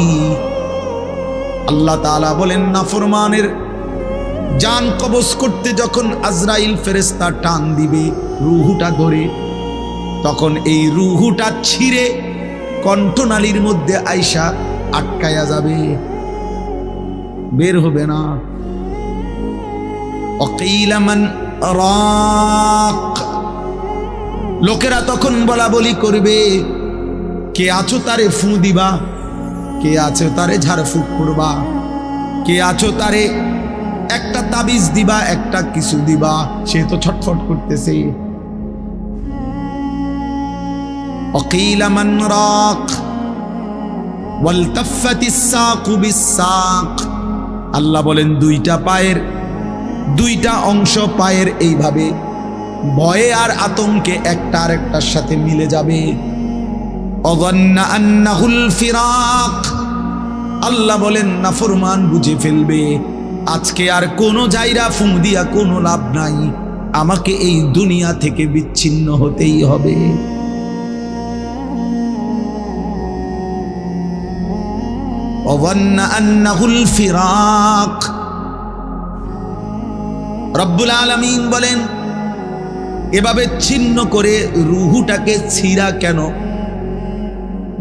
আল্লাহ তাআলা বলেন নাফরমানের জান কবজ করতে যখন আজরাইল ফেরেশতা টান দিবে রূহটা ধরে, তখন এই রূহটা ছিঁড়ে কণ্ঠনালীর মধ্যে আইসা আটকায়া যাবে, বের হবে না। ওয়াকিলা মান রাক। লোকেরা তখন বলা বলি করবে কে আছো তারে ফু দিবা, কে আছো তারে ঝাড়ফুঁক করবা, কে আছো তারে একটা তাবিজ দিবা, একটা কিছু দিবা, সে তো ছটফট করতেছে। ওয়াকিলা মান রাক ওয়ালতাফাতিস সাকু বিসাক। আল্লাহ বলেন দুইটা পায়ের দুইটা অংশ পায়ের এইভাবে ভয়ে আর আতঙ্কে একটা আরেকটার সাথে মিলে যাবে। অযন্না আন্নাহুল ফিরাক। আল্লাহ বলেন নাফরমান বুঝে ফেলবে আজকে আর কোনো জায়গা ফুঁ দিয়া কোনো লাভ নাই, আমাকে এই দুনিয়া থেকে বিচ্ছিন্ন হতেই হবে। অযন্না আন্নাহুল ফিরাক। রব্বুল আলামিন বলেন এভাবে ছিন্ন করে রুহুটাকে ছিঁড়া কেন,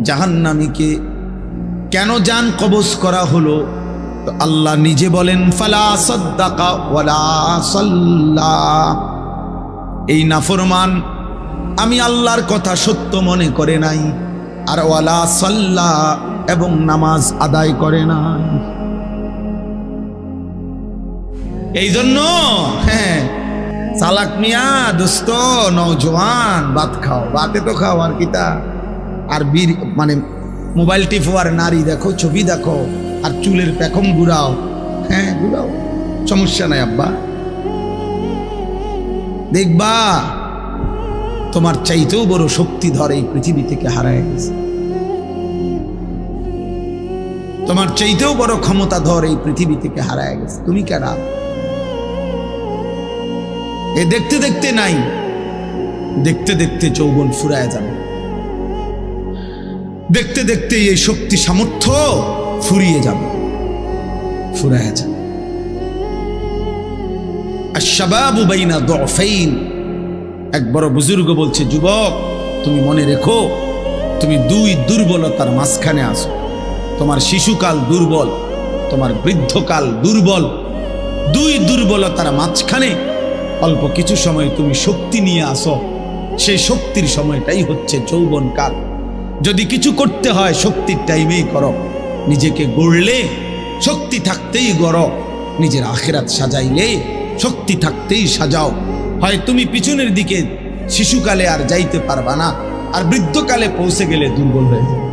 জাহান্নামীকে কেন জান কবজ করা হলো? তো আল্লাহ নিজে বলেন ফালা সাদ্দাকা ওয়ালা সাল্লা। এই নাফরমান আমি আল্লাহর কথা সত্য মনে করে নাই, আর ওয়ালা সাল্লা এবং নামাজ আদায় করে নাই। এই জন্য হ্যাঁ চালাক মিয়া দোস্ত নওজোয়ান ভাত খাও, ভাতে তো খাও আর কিতা, আর বীর মানে মোবাইল টিপো আর নারী দেখো, ছবি দেখো, আর চুলের পেখম ঘুরাও। হ্যাঁ ঘুরাও, সমস্যা নাই আব্বা, দেখবা তোমার চাইতেও বড় শক্তিধর এই পৃথিবী থেকে হারায় গেছে, তোমার চাইতেও বড় ক্ষমতাধর এই পৃথিবী থেকে হারায় গেছে। তুমি কেডা? এ দেখতে দেখতে নাই, দেখতে দেখতে যৌবন ফুরায় যাবে, দেখতে দেখতে এই শক্তি সামর্থ্য ফুরিয়ে যাবে, ফুরায় যাবে। আশ-শাবাবু বাইনা দু'ফাইন। এক বড় বুজুর্গ বলছে যুবক তুমি মনে রেখো তুমি দুই দুর্বলতার মাঝখানে আছো। তোমার শিশুকাল দুর্বল, তোমার বৃদ্ধকাল দুর্বল, দুই দুর্বলতার মাঝখানে অল্প কিছু সময় তুমি শক্তি নিয়ে আসো, সেই শক্তির সময়টাই হচ্ছে যৌবনকাল। যদি কিছু করতে হয় শক্তির টাইমেই করো, নিজেকে গড়লে শক্তি থাকতেই গড়ো, নিজের আখিরাত সাজাইলে শক্তি থাকতেই সাজাও। হয় তুমি পিছনের দিকে শিশুকালে আর যাইতে পারবা না, আর বৃদ্ধকালে পৌঁছে গেলে দুর্বল হয়ে যাবে,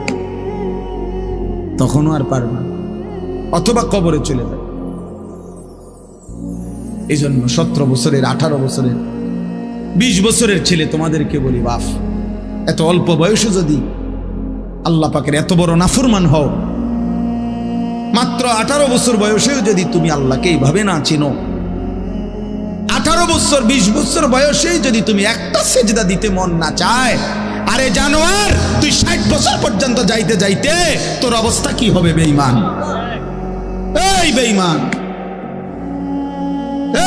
তখনও আর পারবা না, অথবা কবরে চলে যাবে। এই জন্য 17 বছরের 18 বছরের 20 বছরের ছেলে তোমাদেরকে বলি বাপ, এত অল্প বয়সে যদি আল্লাহ পাকের এত বড় নাফরমান হও, মাত্র 18 বছর বয়সেও যদি তুমি আল্লাহকে এইভাবে না চিনো, 18 বছর 20 বছর বয়সেই যদি তুমি একটা সেজদা দিতে মন না চায়, আরে জানোয়ার তুই 60 বছর পর্যন্ত যাইতে যাইতে তোর অবস্থা কি হবে? বেঈমান, এই বেঈমান,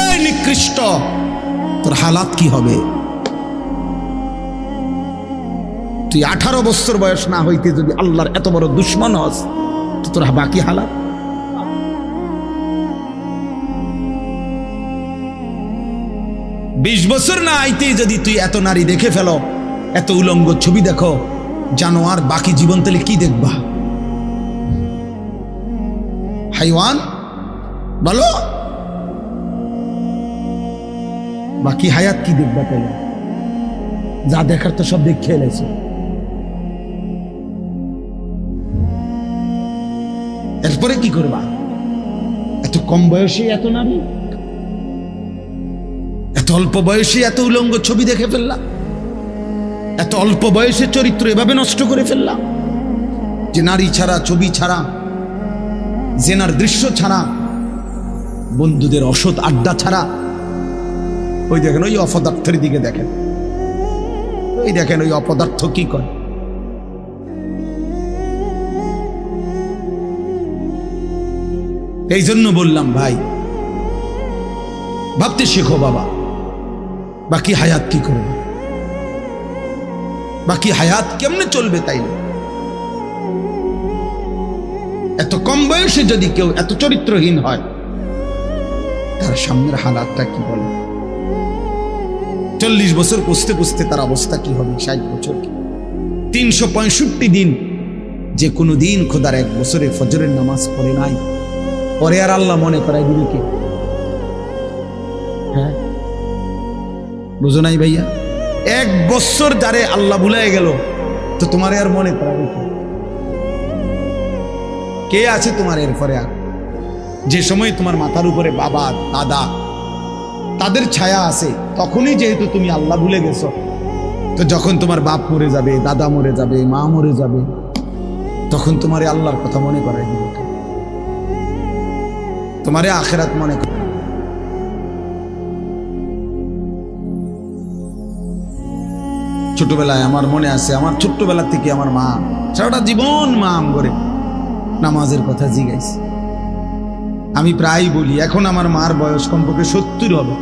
এই নিকৃষ্ট, তোর হালাত কি হবে? তুই 18 বছর বয়স না হইতে যদি আল্লাহর এত বড় দুশ্মন হস, তো তোর বাকি হালাত। বিশ বছর না আইতেই যদি তুই এত নারী দেখে ফেলো, এত উলঙ্গ ছবি দেখো, জানোয়ার, বাকি জীবন তাহলে কি দেখবা? হাইওয়ান বলো, বাকি হায়াত কি দেখবা তাহলে? যা দেখার তো সব দেখে এলেছে। এরপরে কি করবা? এত কম বয়সে এত নারী, এত অল্প বয়সে এত উলঙ্গ ছবি দেখে ফেললাম, এত অল্প বয়সে চরিত্র এভাবে নষ্ট করে ফেললাম যে নারী ছাড়া, ছবি ছাড়া, জেনার দৃশ্য ছাড়া, বন্ধুদের অসৎ আড্ডা ছাড়া। ওই দেখেন ওই অপদার্থের দিকে দেখেন, ওই দেখেন ওই অপদার্থ কি করে। এই জন্য বললাম ভাই, ভাবতে শেখো বাবা, বাকি হায়াত কি করবে, বাকি হায়াত কেমনে চলবে। তাই এত কম বয়সে যদি কেউ এত চরিত্রহীন হয়, তার সামনের হালাতটা কি বলে? 40 বছর পুষতে পুষতে তার অবস্থা কি হবে? 60 বছর, 365 দিন, যে কোনো দিন খোদার 1 বছরে ফজরের নামাজ পড়ে নাই, পরে আর আল্লাহ মনে করাই দিবি কে? হ্যাঁ, বুঝো নাই ভাইয়া? 1 বছর যারে আল্লাহ ভুলাই গেল, তো তোমারে আর মনে করাবে কে আছে তোমার এরপরে? আর যে সময় তোমার মাথার উপরে বাবা দাদা তাদের ছায়া আছে, তখনই যেহেতু তুমি আল্লাহ ভুলে গেছো, তো যখন তোমার বাপ মরে যাবে, দাদা মরে যাবে, মা মরে যাবে, তখন তোমারে আল্লাহর কথা মনে করাই দিবে, তোমারে আখিরাত মনে করে। ছোটবেলায় আমার মনে আছে, আমার ছোট্টবেলা থেকে আমার মা সারাটা জীবন মা আম করে নামাজের কথা জিজ্ঞাসা। আমি প্রায় বলি, এখন আমার মার বয়স কমপক্ষে 70 হবে।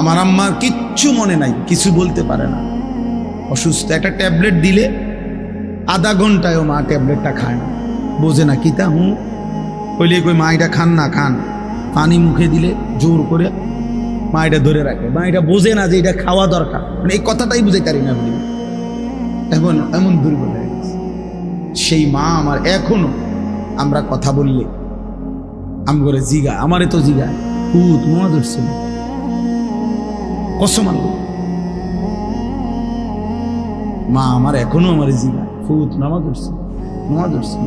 আমার আম্মার কিচ্ছু মনে নাই, কিছু বলতে পারে না, অসুস্থ। একটা ট্যাবলেট দিলে আধা ঘন্টায়ও মা ট্যাবলেটটা খায় না, বোঝে না কিতা কইলে কই মা এটা খান না, খান। পানি মুখে দিলে জোর করে মা এটা ধরে রাখে, মা এটা বোঝে না যে এটা খাওয়া দরকার, মানে এই কথাটাই বুঝাই পারি না বলি। এখন এমন দুর্বল হয়ে গেছে সেই মা আমার। এখনো আমরা কথা বললে আম করে জিগা, আমারে তো জিগা পুত মা ধরছিল, কসম আল্লাহ, মা আমার এখনো আমার জিগা পুত নামা ধরছিল, মা ধরছিল।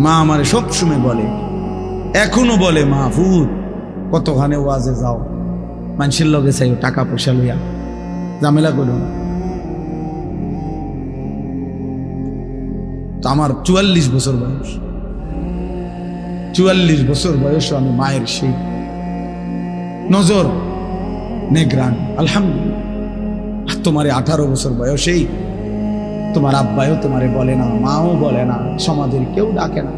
মা আমারে সবসময় বলে, এখনো বলে, মা ফুত কতখানে ওয়াজে যাও, মানুষের লগে চাই টাকা পয়সা লইয়া ঝামেলা করো না। তো আমার 44 বছর বয়স, 44 বছর বয়স আমি মায়ের সেই নজর নেগ্রান। আলহামদুলিল্লাহ। তোমারে 18 বছর বয়সেই তোমার আব্বাও তোমারে বলে না, মাও বলে না, সমাজের কেউ ডাকে না।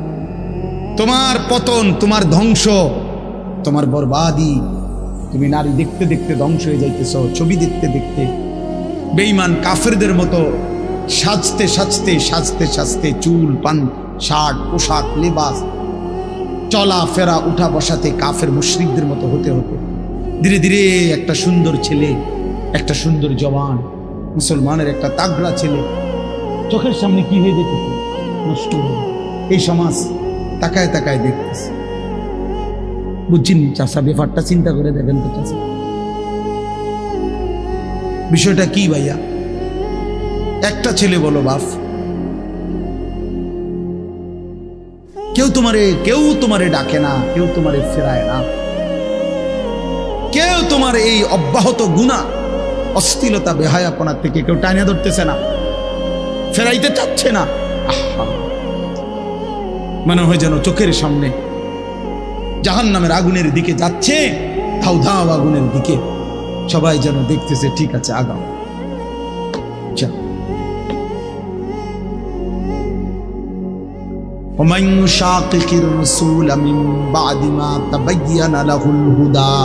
তোমার পতন, তোমার ধ্বংস, তোমার বরবাদি, তুমি নারী দেখতে দেখতে ধ্বংস হয়ে যাইতেছ, ছবি দেখতে দেখতে বেঈমান কাফেরদের মতো সাজতে সাজতে সাজতে সাজতে, চুল পান শার্ট পোশাক লেবাস, চলা ফেরা উঠা বসাতে কাফের মুশরিকদের মতো হতে হতে ধীরে ধীরে একটা সুন্দর ছেলে, একটা সুন্দর জওয়ান মুসলমানের একটা তাগড়া ছেলে চোখের সামনে কি হয়ে যেতেছে, নষ্ট হয়ে। এই সমাজ তাকায় তাকায় দেখতেছে। বুঝছেন চাষা, ব্যাপারটা চিন্তা করে দেখেন তো চাষা, বিষয়টা কি ভাইয়া? একটা ছেলে বলো বাপ, কেউ তোমারে ডাকে না, কেউ তোমারে ফেরায় না, কেউ তোমার এই অব্যাহত গুনাহ অশ্লীলতা বেহায়াপনা থেকে কেউ টাইনা ধরতেছে না, ফেরাইতে চাচ্ছে না। মনে হয় যেন চোখের সামনে জাহান্নামের আগুনের দিকে যাচ্ছে, ধাউ ধাউ আগুনের দিকে, সবাই যেন দেখতেছে ঠিক আছে আগাও। ومن يشاقق الرسول من بعد ما تبين له الهدى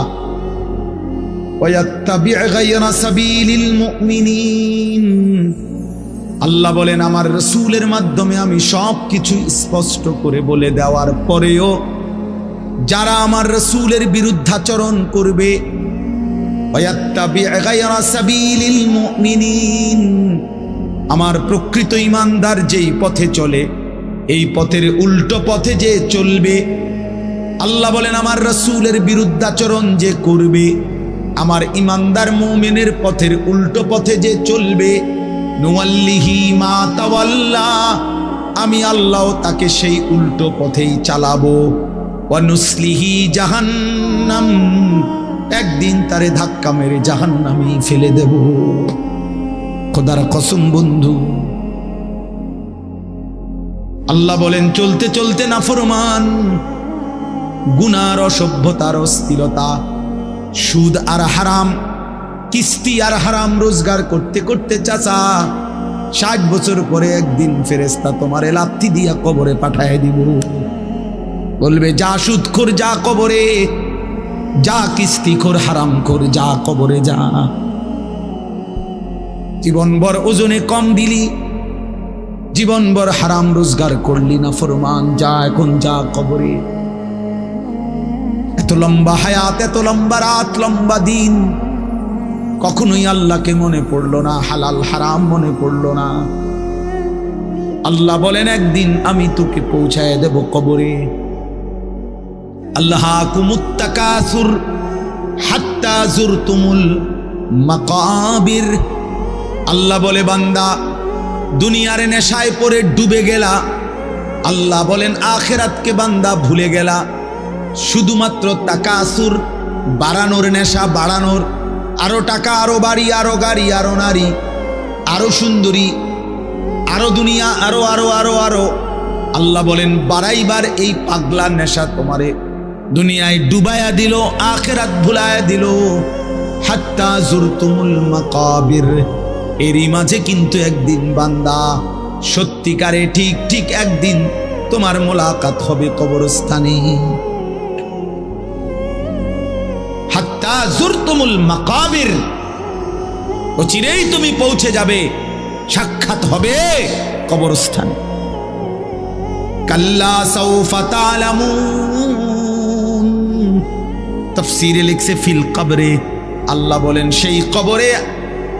ويتبع غير سبيل المؤمنين, আল্লাহ বলেন আমার রাসূলের মাধ্যমে আমি সব কিছু স্পষ্ট করে বলে দেওয়ার পরেও যারা আমার রাসূলের বিরুদ্ধাচরণ করবে, ওয়ায়াত্তাবি' গায়রা সাবিলিল মুমিনিন, আমার প্রকৃত ঈমানদার যেই পথে চলে এই পথের উল্টো পথে যে চলবে, আল্লাহ বলেন আমার রাসূলের বিরুদ্ধাচরণ যে করবে, আমার ঈমানদার মুমিনের পথের উল্টো পথে যে চলবে, নুওয়াল্লিহি মা তাওয়াল্লা, আমি আল্লাহ তাকে সেই উল্টো পথেই চালাবো, ওয়া নুসলিহি জাহান্নাম, একদিন তারে ধাক্কা মেরে জাহান্নামে ফেলে দেব। খোদার কসম বন্ধু, আল্লাহ বলেন চলতে চলতে নাফরমান, গুনার, অসভ্যতার, অস্থিরতা, সুদ আর হারাম, কিস্তি আর হারাম রোজগার করতে করতে চাচা 60 বছর পরে একদিন ফেরেশতা তোমারে লাথি দিয়া কবরে পাঠায় দিব। বলবে যা সুদখোর যা কবরে, যা কিস্তিখোর হারামখোর যা কবরে যা। জীবনভর ওজনে কম দিলি, জীবনভর হারাম রোজগার করলি না ফরমান, যা এখন যা কবরে। এত লম্বা হায়াত, এত লম্বা রাত, লম্বা দিন, কখনোই আল্লাহকে মনে পড়লো না, হালাল হারাম মনে পড়লো না। আল্লাহ বলেন একদিন আমি তোকে পৌঁছায় দেব কবরে। আল্লাহাকুমুত তাকাসুর হাত্তা যুরতুমুল মাকাবির, আল্লাহ বলে বান্দা দুনিয়ার নেশায় পড়ে ডুবে গেলা, আল্লাহ বলেন আখিরাতকে বান্দা ভুলে গেলা। শুধুমাত্র তাকাসুর, বাড়ানোর নেশা, বাড়ানোর, আরো টাকা, আরো বাড়ি, আরো গাড়ি, আরো নারী, আরো সুন্দরী, আরো দুনিয়া, আরো আরো আরো আরো। আল্লাহ বলেন বাড়াইবার এই পাগলা নেশা তোমারে দুনিয়ায় ডুবায়া দিল, আখিরাত ভুলায়া দিল। হাত্তা যুরতুমুল মাকাবির, এরই মাঝে কিন্তু একদিন বান্দা সত্যিকারে ঠিক ঠিক একদিন তোমার মোলাকাত হবে কবরস্থানে। হাত্তা যুরতুমুল মাকাবির, অচিরেই তুমি পৌঁছে যাবে, সাক্ষাৎ হবে কবরস্থানে। কাল্লা সাউফা তা'লামুন, তাফসীরে লিখছে ফিল কবরে, আল্লাহ বলেন সেই কবরে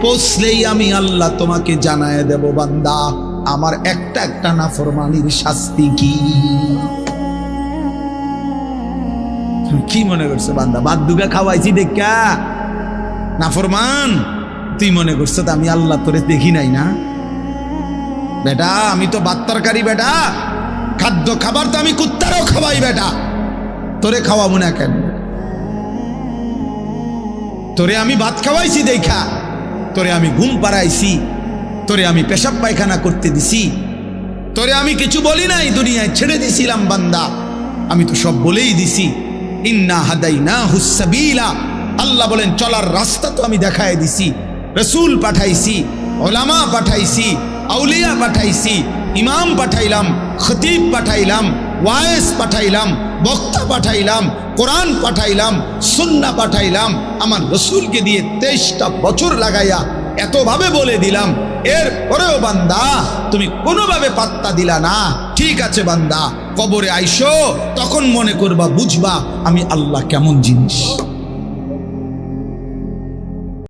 পৌঁছলেই আমি আল্লাহ তোমাকে জানায় দেব বান্দা আমার একটা একটা নাফরমানির শাস্তি কি। কি মনে করছো বান্দা, ভাত দুগা খাওয়াইছি দেখা নাফরমান, তুই মনে করছো তো আমি আল্লাহ তোরে দেখি নাই না? বেটা আমি তো ভাত তরকারি, বেটা খাদ্য খাবার তো আমি কুত্তারও খাওয়াই, বেটা তোরে খাওয়াবো না কেন? তোরে আমি ভাত খাওয়াইছি দেখা, তোরে আমি ঘুম পাড়াইছি, তোরে আমি পেশাব পায়খানা করতে দিছি, তোরে আমি কিছু বলি নাই, দুনিয়ায় ছেড়ে দিছিলাম বান্দা, আমি তো সব বলেই দিছি। ইন্না হাদাইনাহুস সাবিলা, আল্লাহ বলেন চলার রাস্তা তো আমি দেখায় দিছি। রসুল পাঠাইছি, ওলামা পাঠাইছি, আউলিয়া পাঠাইছি, ইমাম পাঠাইলাম, খতিব পাঠাইলাম, ওয়াইজ পাঠাইলাম, বক্তা পাঠাইলাম, কোরআন পাঠাইলাম, সুন্নাহ পাঠাইলাম, আমার রসুলকে দিয়ে 23টা বছর লাগাইয়া এতভাবে বলে দিলাম। এর পরেও বান্দা তুমি কোনোভাবে পাত্তা দিলা না। ঠিক আছে বান্দা, কবরে আইসো, তখন মনে করবা, বুঝবা আমি আল্লাহ কেমন জিনিস।